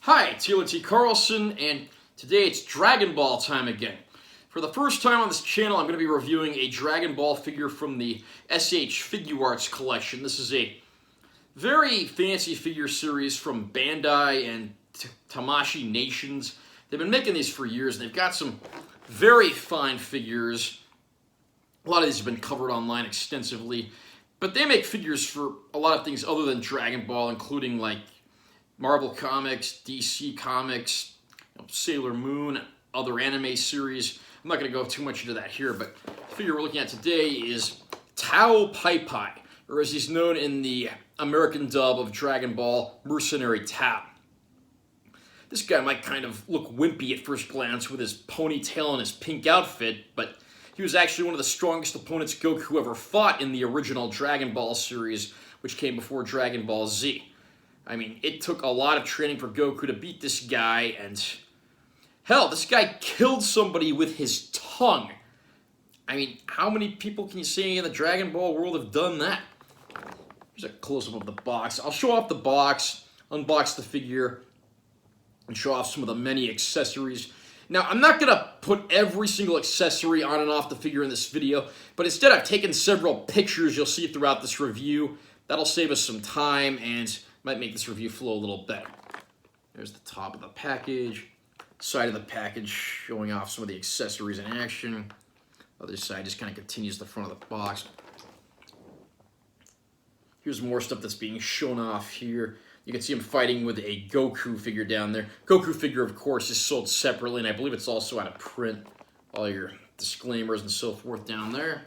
Hi, T. Carlson, and today it's Dragon Ball time again. For the first time on this channel, I'm going to be reviewing a Dragon Ball figure from the S.H.Figuarts collection. This is a very fancy figure series from Bandai and Tamashii Nations. They've been making these for years, and they've got some very fine figures. A lot of these have been covered online extensively, but they make figures for a lot of things other than Dragon Ball, including like Marvel Comics, DC Comics, Sailor Moon, other anime series. I'm not going to go too much into that here, but the figure we're looking at today is Taopaipai, or as he's known in the American dub of Dragon Ball, Mercenary Tao. This guy might kind of look wimpy at first glance with his ponytail and his pink outfit, but he was actually one of the strongest opponents Goku ever fought in the original Dragon Ball series, which came before Dragon Ball Z. I mean, it took a lot of training for Goku to beat this guy, and hell, this guy killed somebody with his tongue. I mean, how many people can you say in the Dragon Ball world have done that? Here's a close-up of the box. I'll show off the box, unbox the figure, and show off some of the many accessories. Now, I'm not going to put every single accessory on and off the figure in this video, but instead I've taken several pictures you'll see throughout this review. That'll save us some time and might make this review flow a little better. There's the top of the package, side of the package showing off some of the accessories in action. Other side just kind of continues the front of the box. Here's more stuff that's being shown off here. You can see him fighting with a Goku figure down there. Goku figure, of course, is sold separately, and I believe it's also out of print. All your disclaimers and so forth down there.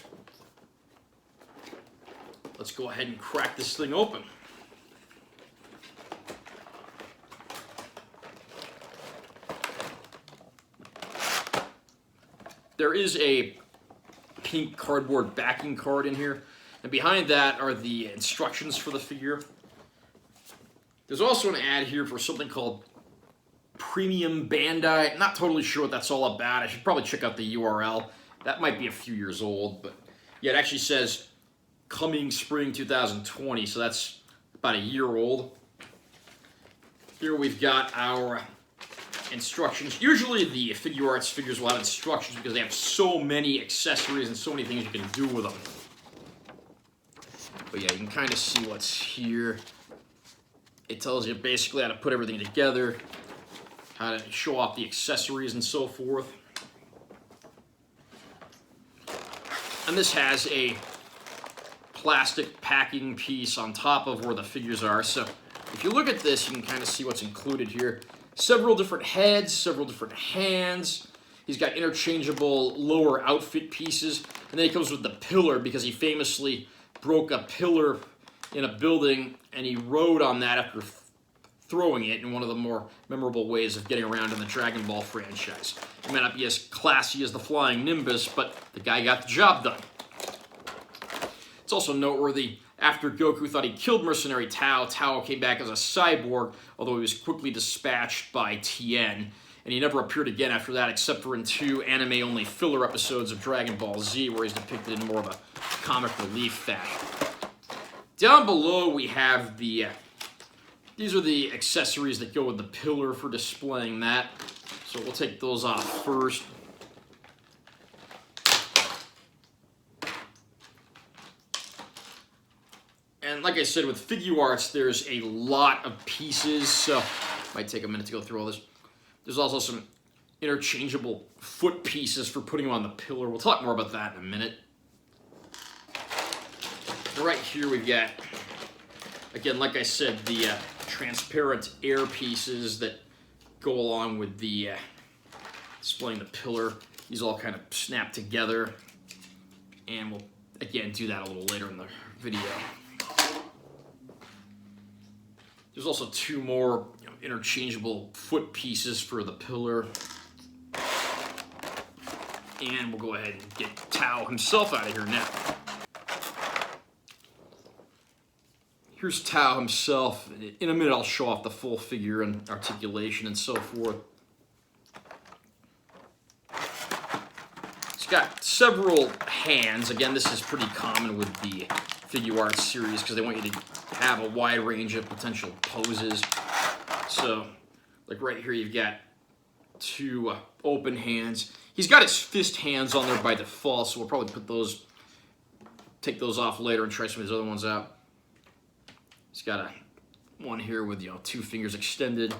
Let's go ahead and crack this thing open. There is a pink cardboard backing card in here, and behind that are the instructions for the figure. There's also an ad here for something called Premium Bandai. Not totally sure what that's all about. I should probably check out the URL. That might be a few years old, but yeah, it actually says coming spring 2020, so that's about a year old. Here we've got our instructions. Usually the Figuarts figures will have instructions because they have so many accessories and so many things you can do with them. But yeah, you can kind of see what's here. It tells you basically how to put everything together, how to show off the accessories and so forth. And this has a plastic packing piece on top of where the figures are. So if you look at this, you can kind of see what's included here. Several different heads, several different hands. He's got interchangeable lower outfit pieces. And then he comes with the pillar because he famously broke a pillar in a building and he rode on that after throwing it in one of the more memorable ways of getting around in the Dragon Ball franchise. It may not be as classy as the Flying Nimbus, but the guy got the job done. It's also noteworthy, after Goku thought he killed Mercenary Tao, Tao came back as a cyborg, although he was quickly dispatched by Tien, and he never appeared again after that, except for in 2 anime-only filler episodes of Dragon Ball Z, where he's depicted in more of a comic relief fashion. Down below, we have the, these are the accessories that go with the pillar for displaying that, so we'll take those off first. And like I said, with Figuarts, there's a lot of pieces, so it might take a minute to go through all this. There's also some interchangeable foot pieces for putting them on the pillar. We'll talk more about that in a minute. And right here we've got, again, like I said, the transparent air pieces that go along with the displaying the pillar. These all kind of snap together, and we'll, again, do that a little later in the video. There's also 2 more interchangeable foot pieces for the pillar. And we'll go ahead and get Tao himself out of here now. Here's Tao himself. In a minute I'll show off the full figure and articulation and so forth. It's got several hands. Again, this is pretty common with the Figuarts series because they want you to have a wide range of potential poses. So Like right here, you've got two open hands. He's got his fist hands on there by default, so we'll probably take those off later and try some of these other ones out. He's got one here with, you know, two fingers extended.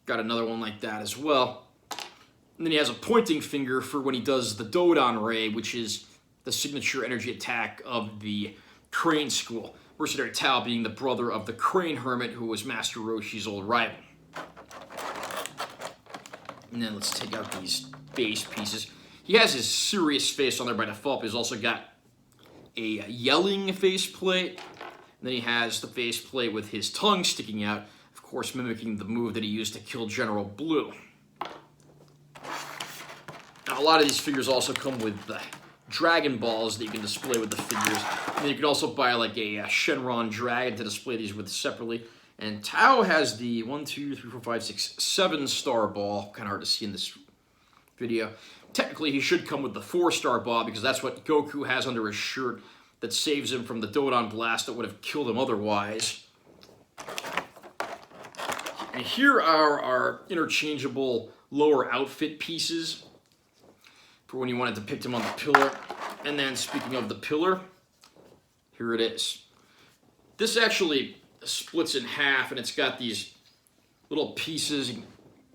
Got another one like that as well. And then he has a pointing finger for when he does the Dodon Ray, which is the signature energy attack of the Crane School. Mercenary Tao being the brother of the Crane Hermit, who was Master Roshi's old rival. And then let's take out these base pieces. He has his serious face on there by default, but he's also got a yelling faceplate. And then he has the faceplate with his tongue sticking out, of course mimicking the move that he used to kill General Blue. Now, a lot of these figures also come with the Dragon Balls that you can display with the figures. And then you can also buy like a Shenron Dragon to display these with separately. And Tao has the 1, 2, 3, 4, 5, 6, 7-star ball. Kind of hard to see in this video. Technically, he should come with the 4-star ball because that's what Goku has under his shirt that saves him from the Dodon Blast that would have killed him otherwise. And here are our interchangeable lower outfit pieces for when you want to depict him on the pillar. And then speaking of the pillar, here it is. This actually splits in half, and it's got these little pieces.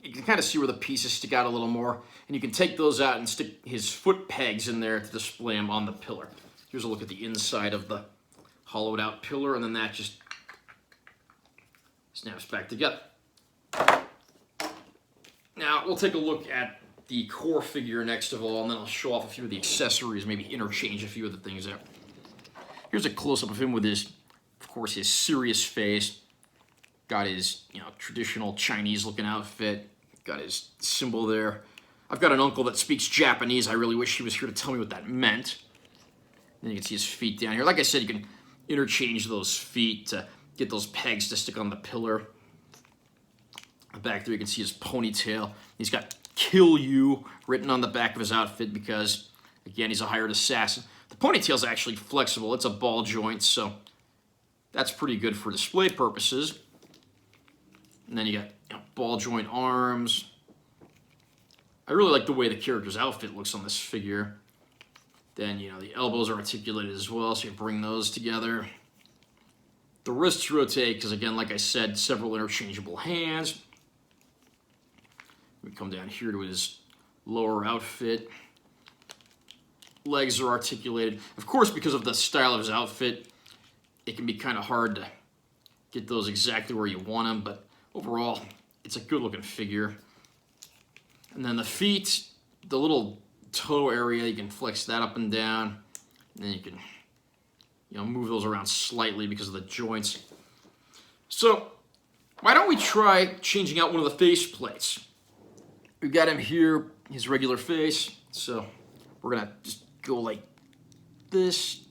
You can kind of see where the pieces stick out a little more, and you can take those out and stick his foot pegs in there to display him on the pillar. Here's a look at the inside of the hollowed out pillar, and then that just snaps back together. Now we'll take a look at the core figure next of all, and then I'll show off a few of the accessories, maybe interchange a few of the things there. Here's a close-up of him with his, of course, his serious face. Got his, you know, traditional Chinese-looking outfit. Got his symbol there. I've got an uncle that speaks Japanese. I really wish he was here to tell me what that meant. Then you can see his feet down here. Like I said, you can interchange those feet to get those pegs to stick on the pillar. Back there, you can see his ponytail. He's got "Kill You" written on the back of his outfit because, again, he's a hired assassin. The ponytail's actually flexible. It's a ball joint, so that's pretty good for display purposes. And then you got, you know, ball joint arms. I really like the way the character's outfit looks on this figure. Then, you know, the elbows are articulated as well, so you bring those together. The wrists rotate because, again, like I said, several interchangeable hands. We come down here to his lower outfit. Legs are articulated. Of course, because of the style of his outfit, it can be kind of hard to get those exactly where you want them, but overall, it's a good-looking figure. And then the feet, the little toe area, you can flex that up and down. And then you can, you know, move those around slightly because of the joints. So, why don't we try changing out one of the face plates? We've got him here, his regular face. So, we're going to just go like this.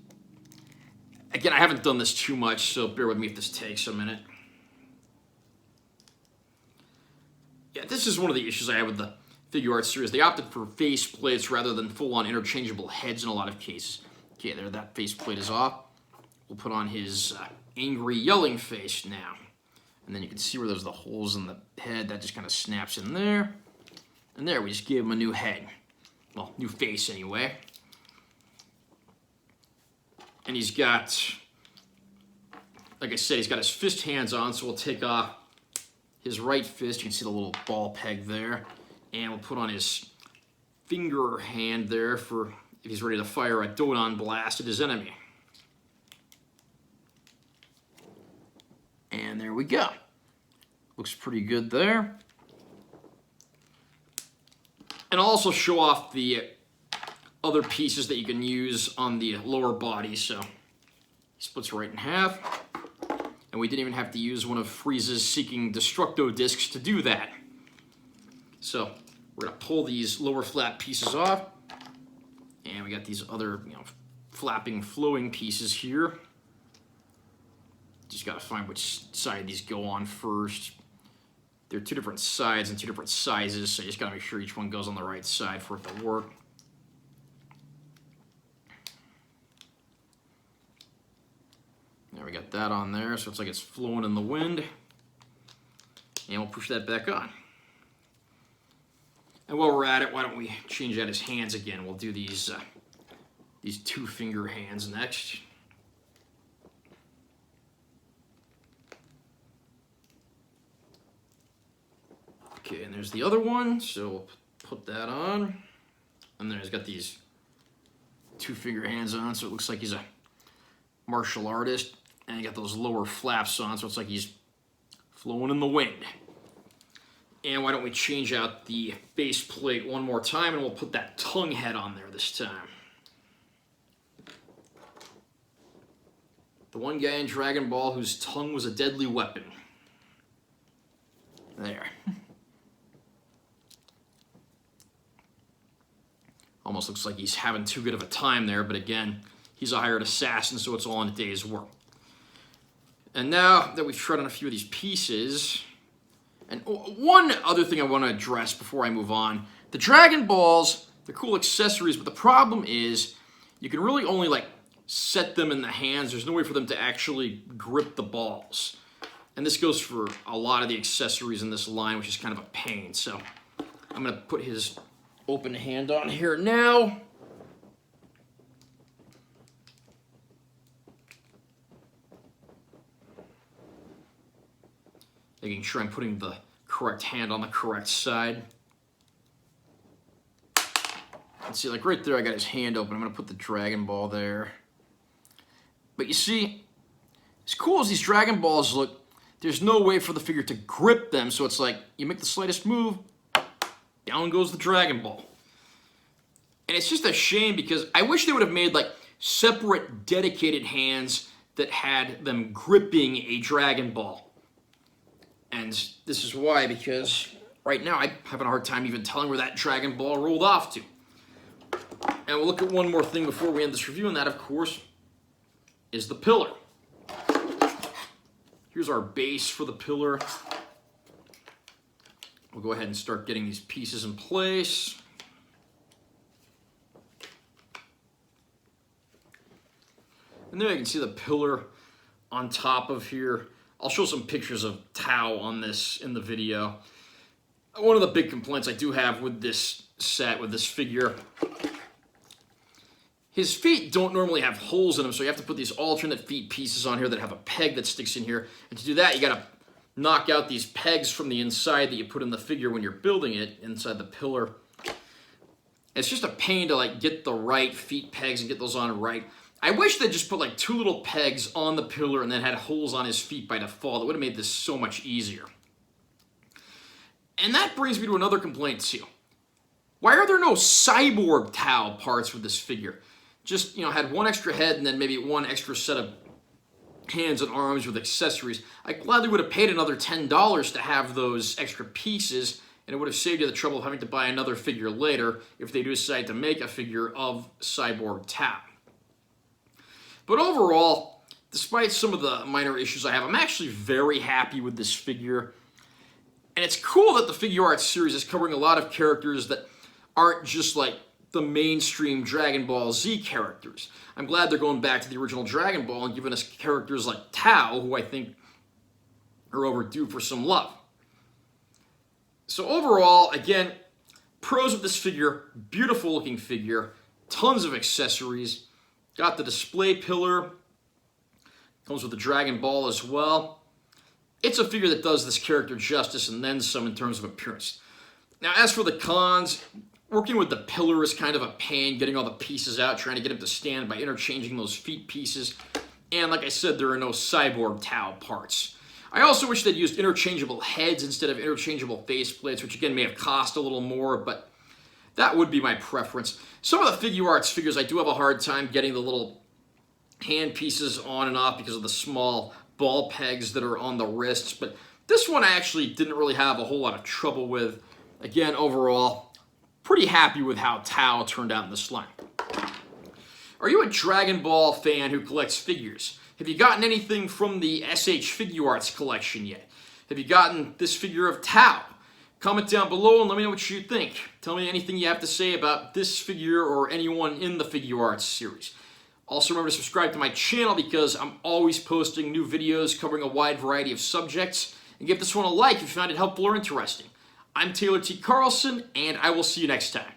Again, I haven't done this too much, so bear with me if this takes a minute. Yeah, this is one of the issues I have with the Figuarts series. They opted for face plates rather than full-on interchangeable heads in a lot of cases. Okay, there, that face plate is off. We'll put on his angry yelling face now. And then you can see where there's the holes in the head. That just kind of snaps in there. And there, we just gave him a new head. Well, new face anyway. And he's got, like I said, he's got his fist hands on, so we'll take off his right fist. You can see the little ball peg there. And we'll put on his finger hand there for if he's ready to fire a Dodon Blast at his enemy. And there we go. Looks pretty good there. And I'll also show off the other pieces that you can use on the lower body. So he splits right in half. And we didn't even have to use one of Frieza's Seeking Destructo discs to do that. So we're going to pull these lower flap pieces off. And we got these other, you know, flapping, flowing pieces here. Just got to find which side these go on first. They're two different sides and two different sizes, so you just got to make sure each one goes on the right side for it to work. There, we got that on there, so it's like it's flowing in the wind. And we'll push that back on. And while we're at it, why don't we change out his hands again? We'll do these two-finger hands next. Okay, and there's the other one, so we'll put that on. And then he's got these two-finger hands on, so it looks like he's a martial artist. And he got those lower flaps on, so it's like he's flowing in the wind. And why don't we change out the base plate one more time, and we'll put that tongue head on there this time. The one guy in Dragon Ball whose tongue was a deadly weapon. There. Almost looks like he's having too good of a time there, but again, he's a hired assassin, so it's all in a day's work. And now that we've shred on a few of these pieces, and one other thing I want to address before I move on, the Dragon Balls, they're cool accessories, but the problem is you can really only like set them in the hands. There's no way for them to actually grip the balls. And this goes for a lot of the accessories in this line, which is kind of a pain. So I'm going to put his open hand on here now. Making sure I'm putting the correct hand on the correct side. Let's see, like right there, I got his hand open. I'm going to put the Dragon Ball there. But you see, as cool as these Dragon Balls look, there's no way for the figure to grip them, so it's like, you make the slightest move, down goes the Dragon Ball. And it's just a shame because I wish they would have made like separate dedicated hands that had them gripping a Dragon Ball. And this is why, because right now I'm having a hard time even telling where that Dragon Ball rolled off to. And we'll look at one more thing before we end this review, and that, of course, is the pillar. Here's our base for the pillar. We'll go ahead and start getting these pieces in place. And there you can see the pillar on top of here. I'll show some pictures of Tao on this in the video. One of the big complaints I do have with this set, with this figure, his feet don't normally have holes in them, so you have to put these alternate feet pieces on here that have a peg that sticks in here. And to do that, you gotta knock out these pegs from the inside that you put in the figure when you're building it inside the pillar. It's just a pain to like get the right feet pegs and get those on right. I wish they'd just put like two little pegs on the pillar and then had holes on his feet by default. It would have made this so much easier. And that brings me to another complaint too. Why are there no cyborg Tao parts with this figure? Just, had one extra head and then maybe one extra set of hands and arms with accessories. I gladly would have paid another $10 to have those extra pieces, and it would have saved you the trouble of having to buy another figure later if they do decide to make a figure of cyborg Tao. But overall, despite some of the minor issues I have, I'm actually very happy with this figure. And it's cool that the Figuarts series is covering a lot of characters that aren't just like the mainstream Dragon Ball Z characters. I'm glad they're going back to the original Dragon Ball and giving us characters like Tao, who I think are overdue for some love. So overall, again, pros of this figure, beautiful looking figure, tons of accessories. Got the display pillar. Comes with the Dragon Ball as well. It's a figure that does this character justice and then some in terms of appearance. Now, as for the cons, working with the pillar is kind of a pain, getting all the pieces out, trying to get him to stand by interchanging those feet pieces. And like I said, there are no cyborg Tao parts. I also wish they'd used interchangeable heads instead of interchangeable faceplates, which again may have cost a little more, but that would be my preference. Some of the Figuarts figures, I do have a hard time getting the little hand pieces on and off because of the small ball pegs that are on the wrists, but this one I actually didn't really have a whole lot of trouble with. Again, overall, pretty happy with how Tao turned out in this line. Are you a Dragon Ball fan who collects figures? Have you gotten anything from the S.H.Figuarts collection yet? Have you gotten this figure of Tao? Comment down below and let me know what you think. Tell me anything you have to say about this figure or anyone in the Figuarts series. Also remember to subscribe to my channel because I'm always posting new videos covering a wide variety of subjects. and give this one a like if you found it helpful or interesting. I'm Taylor T. Carlson, and I will see you next time.